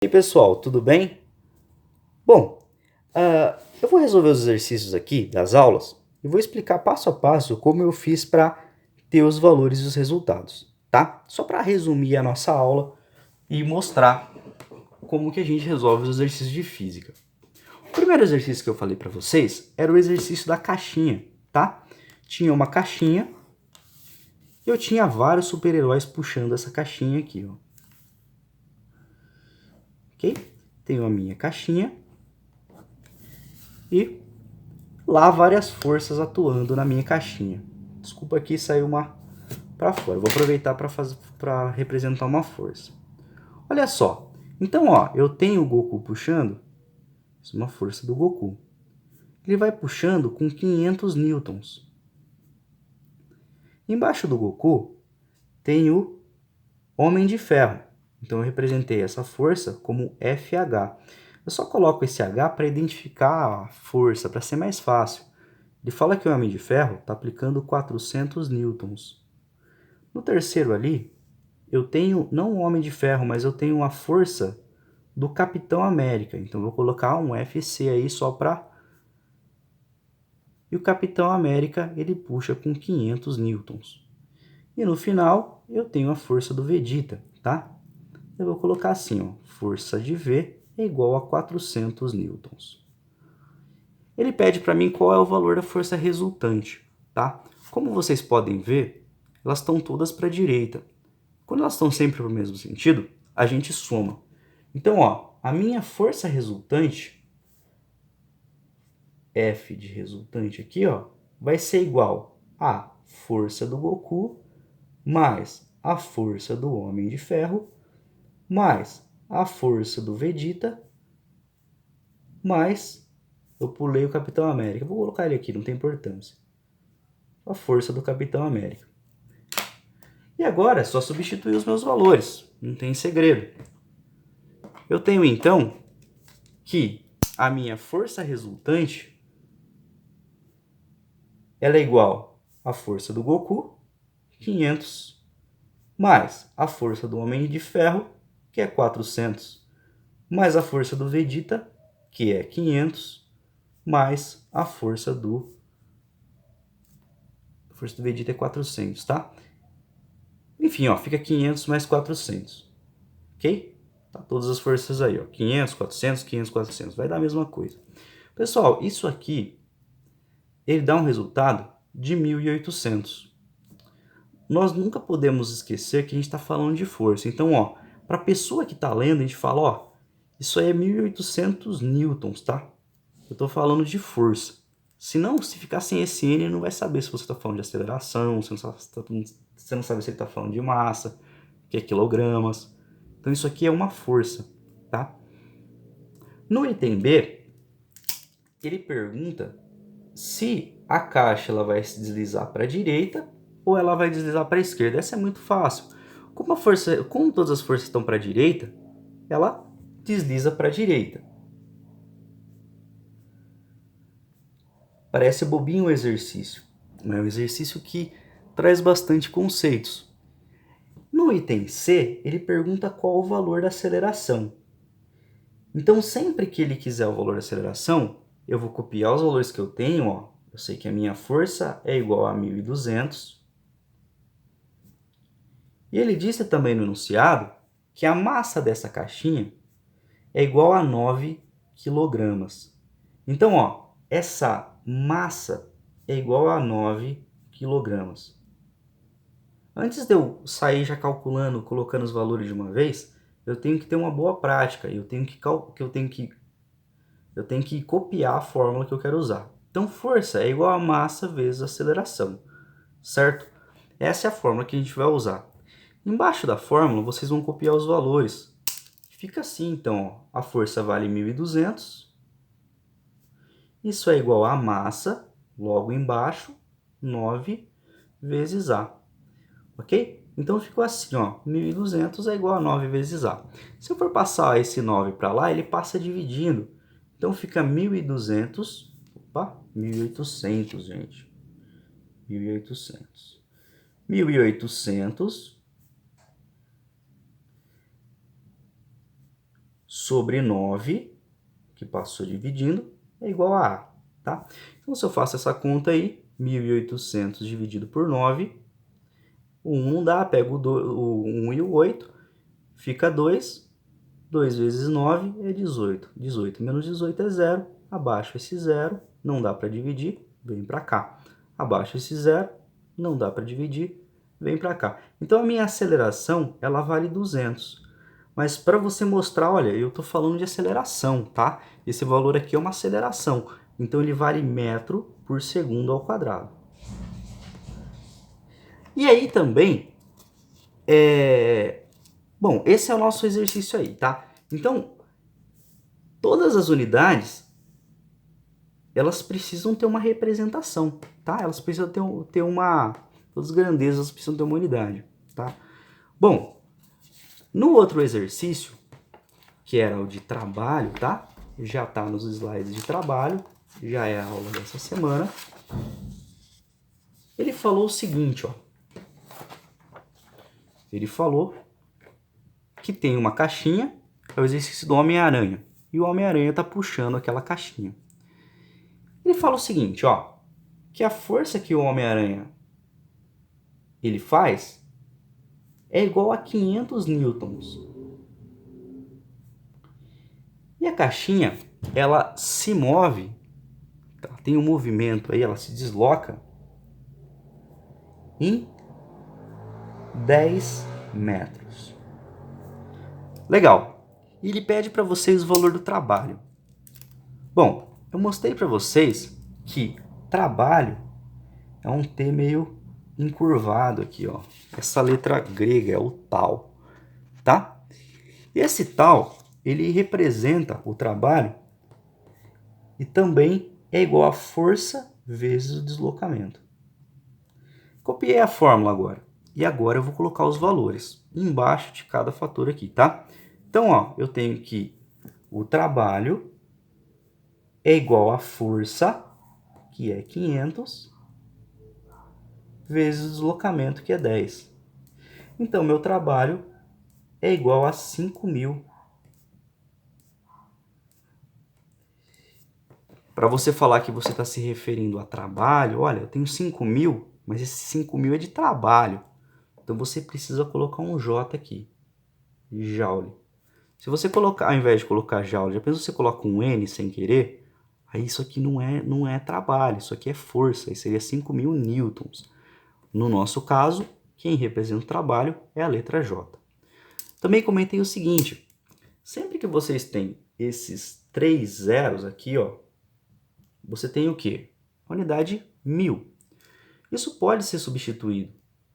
E aí, pessoal, tudo bem? Bom, eu vou resolver os exercícios aqui das aulas e vou explicar passo a passo como eu fiz para ter os valores e os resultados, tá? Só para resumir a nossa aula e mostrar como que a gente resolve os exercícios de física. O primeiro exercício que eu falei para vocês era o exercício da caixinha, tá? Tinha uma caixinha e eu tinha vários super-heróis puxando essa caixinha aqui, ó. Ok? Tenho a minha caixinha e lá várias forças atuando na minha caixinha. Desculpa aqui, saiu uma para fora. Vou aproveitar para representar uma força. Olha só. Então, ó, eu tenho o Goku puxando. Isso é uma força do Goku. Ele vai puxando com 500 newtons. Embaixo do Goku tem o Homem de Ferro. Então eu representei essa força como FH. Eu só coloco esse H para identificar a força, para ser mais fácil. Ele fala que o Homem de Ferro está aplicando 400 newtons. No terceiro ali, eu tenho não o Homem de Ferro, mas eu tenho a força do Capitão América. Então, eu vou colocar um FC aí só para... E o Capitão América, ele puxa com 500 newtons. E no final, eu tenho a força do Vegeta, tá? Eu vou colocar assim, ó, força de V é igual a 400 newtons. Ele pede para mim qual é o valor da força resultante, tá? Como vocês podem ver, elas estão todas para a direita. Quando elas estão sempre para o mesmo sentido, a gente soma. Então, ó, a minha força resultante, F de resultante aqui, ó, vai ser igual a força do Goku mais a força do Homem de Ferro mais a força do Vegeta mais... Eu pulei o Capitão América. Vou colocar ele aqui, não tem importância. A força do Capitão América. E agora é só substituir os meus valores. Não tem segredo. Eu tenho então que a minha força resultante ela é igual à força do Goku, 500, mais a força do Homem de Ferro, que é 400, mais a força do Vegeta, que é 500, mais a força do... A força do Vegeta é 400, tá? Enfim, ó, fica 500 mais 400, ok? Tá todas as forças aí, ó, 500, 400, 500, 400, vai dar a mesma coisa. Pessoal, isso aqui, ele dá um resultado de 1.800. Nós nunca podemos esquecer que a gente está falando de força. Então, ó, para a pessoa que está lendo, a gente fala, ó, isso aí é 1.800 newtons, tá? Eu estou falando de força. Senão, se ficar sem esse N, ele não vai saber se você está falando de aceleração, você não sabe se ele está falando de massa, que é quilogramas. Então, isso aqui é uma força, tá? No item B, ele pergunta se a caixa ela vai se deslizar para a direita ou ela vai deslizar para a esquerda. Essa é muito fácil. Como todas as forças estão para a direita, ela desliza para a direita. Parece bobinho o exercício, mas é um exercício que traz bastante conceitos. No item C, ele pergunta qual o valor da aceleração. Então, sempre que ele quiser o valor da aceleração, eu vou copiar os valores que eu tenho. Ó. Eu sei que a minha força é igual a 1.200. E ele disse também no enunciado que a massa dessa caixinha é igual a 9 quilogramas. Então, ó, essa massa é igual a 9 quilogramas. Antes de eu sair já calculando, colocando os valores de uma vez, eu tenho que ter uma boa prática. Eu tenho que copiar a fórmula que eu quero usar. Então, força é igual a massa vezes aceleração, certo? Essa é a fórmula que a gente vai usar. Embaixo da fórmula, vocês vão copiar os valores. Fica assim, então, ó, a força vale 1.200. Isso é igual a massa, logo embaixo, 9 vezes A. Ok? Então ficou assim, ó, 1.200 é igual a 9 vezes A. Se eu for passar esse 9 para lá, ele passa dividindo. Então fica 1.200, opa, 1.800, gente. 1.800. 1.800 sobre 9, que passou dividindo, é igual a A, tá? Então, se eu faço essa conta aí, 1.800 dividido por 9, o 1 não dá, pego o 1 e o 8, fica 2, 2 vezes 9 é 18. 18 menos 18 é 0, abaixo esse 0, não dá para dividir, vem para cá. Abaixo esse 0, não dá para dividir, vem para cá. Então, a minha aceleração, ela vale 200. Mas para você mostrar, olha, eu estou falando de aceleração, tá? Esse valor aqui é uma aceleração. Então, ele vale metro por segundo ao quadrado. E aí também, bom, esse é o nosso exercício aí, tá? Então, todas as unidades, elas precisam ter uma representação, tá? Elas precisam ter uma... Todas as grandezas precisam ter uma unidade, tá? Bom, no outro exercício, que era o de trabalho, tá? Já tá nos slides de trabalho, já é a aula dessa semana. Ele falou o seguinte, ó. Ele falou que tem uma caixinha, é o exercício do Homem-Aranha. E o Homem-Aranha tá puxando aquela caixinha. Ele fala o seguinte, ó. Que a força que o Homem-Aranha ele faz é igual a 500 newtons. E a caixinha, ela se move, ela tem um movimento aí, ela se desloca em 10 metros. Legal. E ele pede para vocês o valor do trabalho. Bom, eu mostrei para vocês que trabalho é um T meio encurvado aqui, ó. Essa letra grega é o tal, tá? E esse tal, ele representa o trabalho e também é igual a força vezes o deslocamento. Copiei a fórmula agora. E agora eu vou colocar os valores embaixo de cada fator aqui, tá? Então, ó, eu tenho que o trabalho é igual a força, que é 500, vezes o deslocamento, que é 10. Então, meu trabalho é igual a 5.000. Para você falar que você está se referindo a trabalho, olha, eu tenho 5.000, mas esse 5.000 é de trabalho. Então, você precisa colocar um J aqui, joule. Se você colocar, ao invés de colocar joule, já pensou se você coloca um N sem querer? Aí isso aqui não é trabalho, isso aqui é força, aí seria 5.000 newtons. No nosso caso, quem representa o trabalho é a letra J. Também comentei o seguinte, sempre que vocês têm esses 3 zeros aqui, ó, você tem o quê? A unidade 1000. Isso pode ser substituído.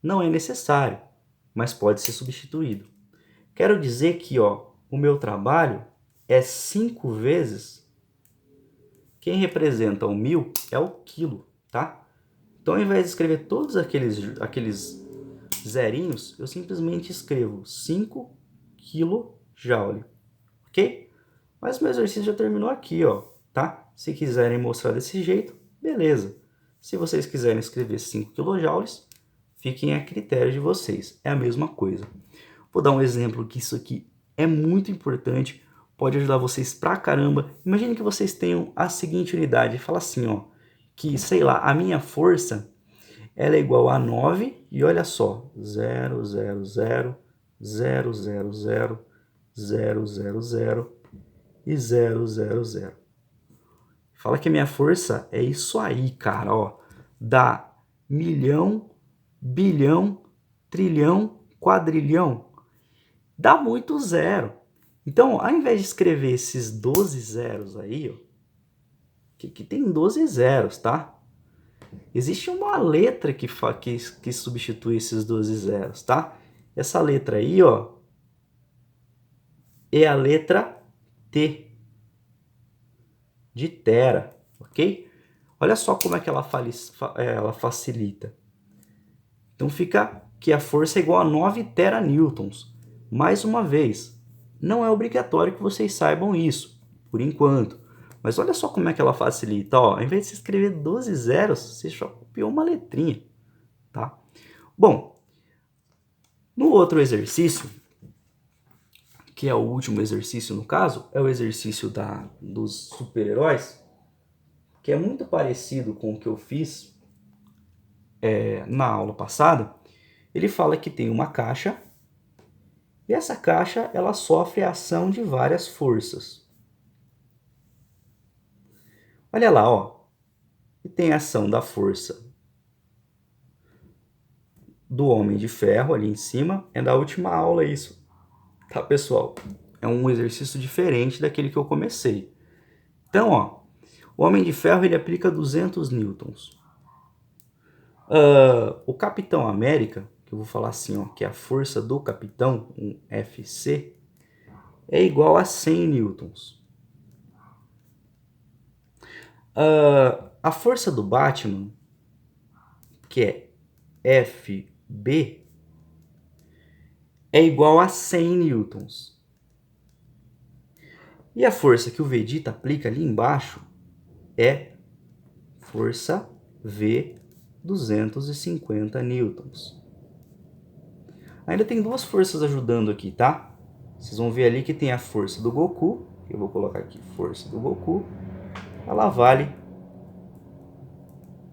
Não é necessário, mas pode ser substituído. Quero dizer que, ó, o meu trabalho é 5 vezes. Quem representa o 1000 é o quilo, tá? Então, ao invés de escrever todos aqueles zerinhos, eu simplesmente escrevo 5 kJ, ok? Mas meu exercício já terminou aqui, ó, tá? Se quiserem mostrar desse jeito, beleza. Se vocês quiserem escrever 5 kJ, fiquem a critério de vocês. É a mesma coisa. Vou dar um exemplo que isso aqui é muito importante, pode ajudar vocês pra caramba. Imagine que vocês tenham a seguinte unidade, fala assim, ó, que, sei lá, a minha força, ela é igual a 9, e olha só, 0, 0, 0, 0, 0, 0, 0, 0, 0 e 0, 0, 0. Fala que a minha força é isso aí, cara, ó, dá milhão, bilhão, trilhão, quadrilhão. Dá muito zero. Então, ao invés de escrever esses 12 zeros aí, ó, que tem 12 zeros, tá? Existe uma letra que substitui esses 12 zeros, tá? Essa letra aí, ó, é a letra T, de tera, ok? Olha só como é que ela facilita. Então, fica que a força é igual a 9 teranewtons. Mais uma vez, não é obrigatório que vocês saibam isso, por enquanto. Mas olha só como é que ela facilita. Ó, ao invés de você escrever 12 zeros, você só copiou uma letrinha. Tá? Bom, no outro exercício, que é o último exercício no caso, é o exercício dos super-heróis, que é muito parecido com o que eu fiz na aula passada. Ele fala que tem uma caixa, e essa caixa ela sofre a ação de várias forças. Olha lá, ó. E tem a ação da força do Homem de Ferro ali em cima. É da última aula isso, tá, pessoal? É um exercício diferente daquele que eu comecei. Então, ó, o Homem de Ferro ele aplica 200 newtons. O Capitão América, que eu vou falar assim, ó, que é a força do Capitão, um FC, é igual a 100 newtons. A força do Batman, que é FB, é igual a 100 newtons. E a força que o Vegeta aplica ali embaixo é força V 250 newtons. Ainda tem duas forças ajudando aqui, tá? Vocês vão ver ali que tem a força do Goku, que eu vou colocar aqui, força do Goku, ela vale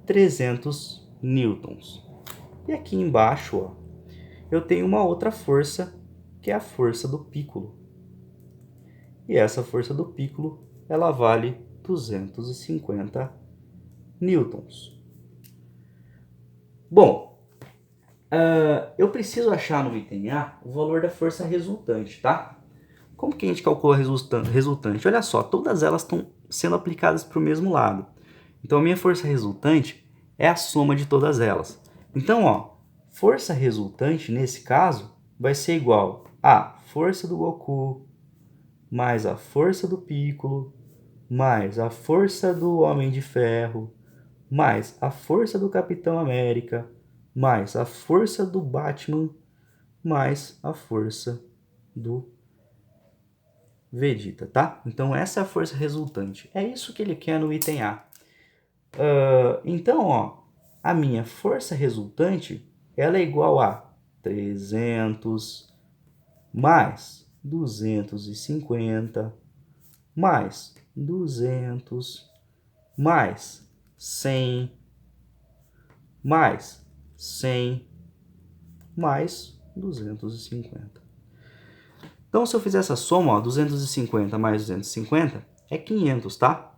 300 newtons. E aqui embaixo, ó, eu tenho uma outra força, que é a força do Piccolo. E essa força do Piccolo, ela vale 250 newtons. Bom, eu preciso achar no item A o valor da força resultante, tá? Como que a gente calcula a resultante? Olha só, todas elas estão sendo aplicadas para o mesmo lado. Então, a minha força resultante é a soma de todas elas. Então, ó, força resultante, nesse caso, vai ser igual a força do Goku, mais a força do Piccolo, mais a força do Homem de Ferro, mais a força do Capitão América, mais a força do Batman, mais a força do Vegeta, tá? Então essa é a força resultante. É isso que ele quer no item A. Então, ó, a minha força resultante, ela é igual a 300 mais 250 mais 200 mais 100 mais 100 mais 250. Então, se eu fizer essa soma, ó, 250 mais 250 é 500, tá?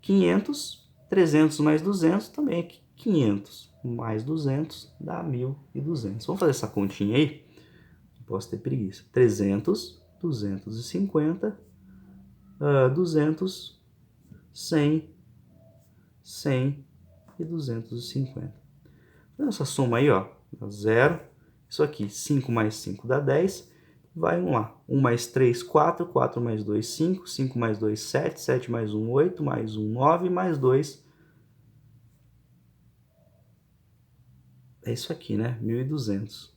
500, 300 mais 200 também é 500. Mais 200 dá 1.200. Vamos fazer essa continha aí? Posso ter preguiça. 300, 250, 200, 100, 100 e 250. Fazendo essa soma aí, ó, dá 0. Isso aqui, 5 mais 5 dá 10. Vamos lá. 1 mais 3, 4. 4 mais 2, 5. 5 mais 2, 7. 7 mais 1, 8. Mais 1, 9. Mais 2. É isso aqui, né? 1.200.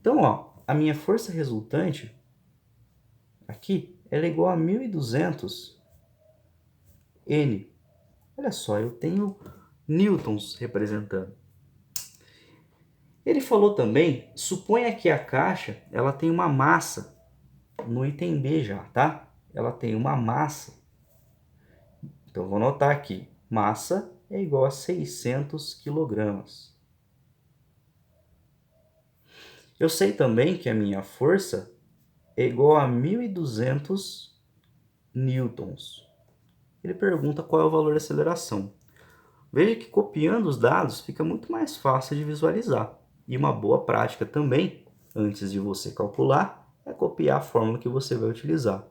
Então, ó, a minha força resultante aqui, ela é igual a 1.200 N. Olha só, eu tenho newtons representando. Ele falou também, suponha que a caixa ela tem uma massa no item B já, tá? Ela tem uma massa. Então, vou anotar aqui. Massa é igual a 600 quilogramas. Eu sei também que a minha força é igual a 1.200 newtons. Ele pergunta qual é o valor da aceleração. Veja que copiando os dados fica muito mais fácil de visualizar. E uma boa prática também, antes de você calcular, é copiar a fórmula que você vai utilizar.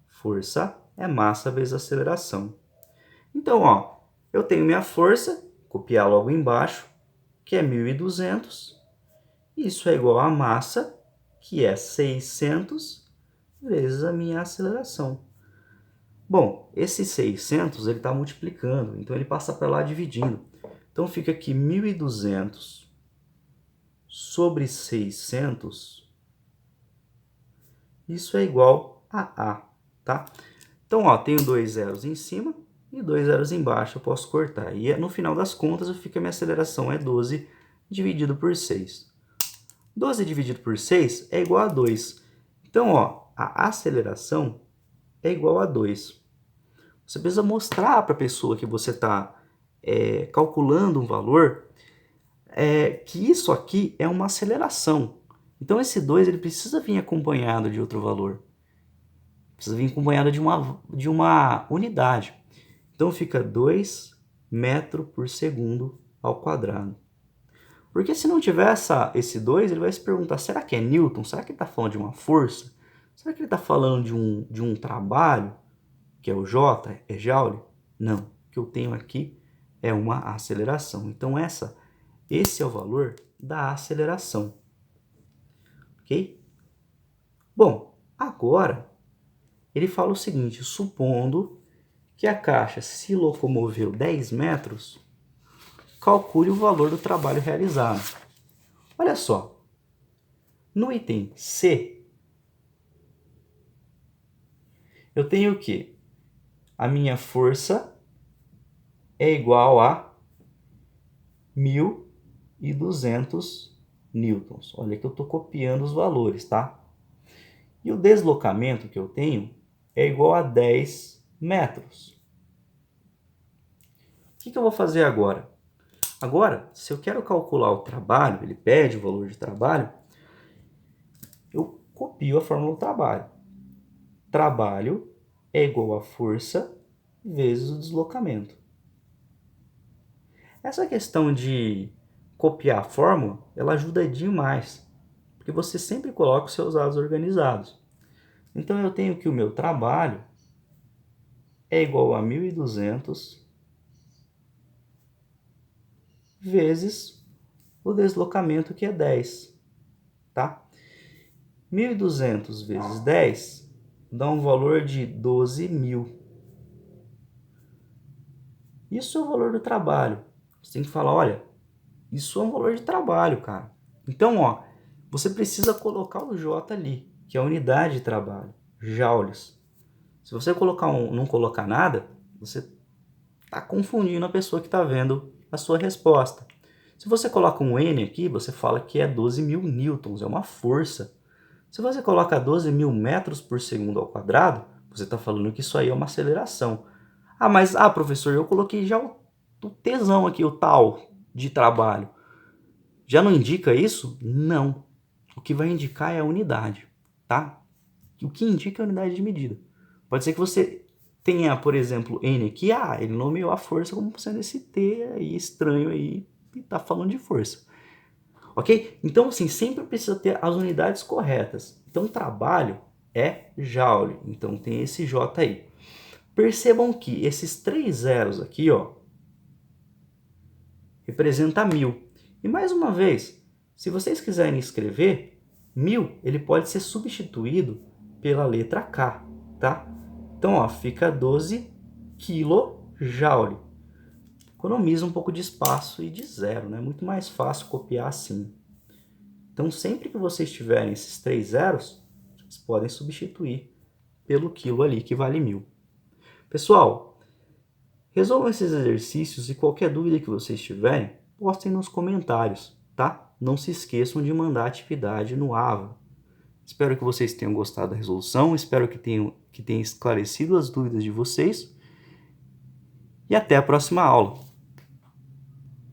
Força é massa vezes aceleração. Então, ó, eu tenho minha força, copiar logo embaixo, que é 1.200. Isso é igual a massa, que é 600, vezes a minha aceleração. Bom, esse 600 ele está multiplicando, então ele passa para lá dividindo. Então fica aqui 1.200 sobre 600, isso é igual a A, tá? Então, ó, tenho 2 zeros em cima e 2 zeros embaixo, eu posso cortar. E no final das contas, fica a minha aceleração é 12 dividido por 6. 12 dividido por 6 é igual a 2. Então, ó, a aceleração é igual a 2. Você precisa mostrar para a pessoa que você está calculando um valor que isso aqui é uma aceleração. Então esse 2 ele precisa vir acompanhado de outro valor. Precisa vir acompanhado de uma unidade. Então fica 2 metros por segundo ao quadrado. Porque se não tiver esse 2, ele vai se perguntar, será que é Newton? Será que ele está falando de uma força? Será que ele está falando de um trabalho, que é o J, é Joule? Não, o que eu tenho aqui é uma aceleração. Então esse é o valor da aceleração. Ok? Bom, agora ele fala o seguinte, supondo que a caixa se locomoveu 10 metros, calcule o valor do trabalho realizado. Olha só, no item C, eu tenho que a minha força é igual a 1.200 newtons. Olha que eu estou copiando os valores, tá? E o deslocamento que eu tenho é igual a 10 metros. O que eu vou fazer agora? Agora, se eu quero calcular o trabalho, ele pede o valor de trabalho, eu copio a fórmula do trabalho. Trabalho é igual a força vezes o deslocamento. Essa questão de copiar a fórmula, ela ajuda demais, porque você sempre coloca os seus dados organizados. Então eu tenho que o meu trabalho é igual a 1.200 vezes o deslocamento, que é 10, tá? 1.200 vezes 10 dá um valor de 12.000. Isso é o valor do trabalho. Você tem que falar, olha, isso é um valor de trabalho, cara. Então, ó, você precisa colocar o J ali, que é a unidade de trabalho, joules. Se você não colocar nada, você está confundindo a pessoa que está vendo a sua resposta. Se você coloca um N aqui, você fala que é 12.000 newtons, é uma força. Se você coloca 12.000 metros por segundo ao quadrado, você está falando que isso aí é uma aceleração. Mas, professor, eu coloquei já o tesão aqui, o tal de trabalho. Já não indica isso? Não. O que vai indicar é a unidade, tá? O que indica é a unidade de medida. Pode ser que você tenha, por exemplo, N aqui, ele nomeou a força como sendo esse T aí estranho aí, e tá falando de força. Ok? Então, assim, sempre precisa ter as unidades corretas. Então, trabalho é Joule. Então, tem esse J aí. Percebam que esses 3 zeros aqui, ó, representa 1.000. E mais uma vez, se vocês quiserem escrever, 1.000 ele pode ser substituído pela letra K, tá? Então, ó, fica 12 kJ. Economiza um pouco de espaço e de zero, né? Muito mais fácil copiar assim. Então, sempre que vocês tiverem esses 3 zeros, vocês podem substituir pelo quilo ali, que vale 1.000. Pessoal, resolvam esses exercícios e qualquer dúvida que vocês tiverem, postem nos comentários, tá? Não se esqueçam de mandar atividade no AVA. Espero que vocês tenham gostado da resolução, espero que tenha esclarecido as dúvidas de vocês e até a próxima aula.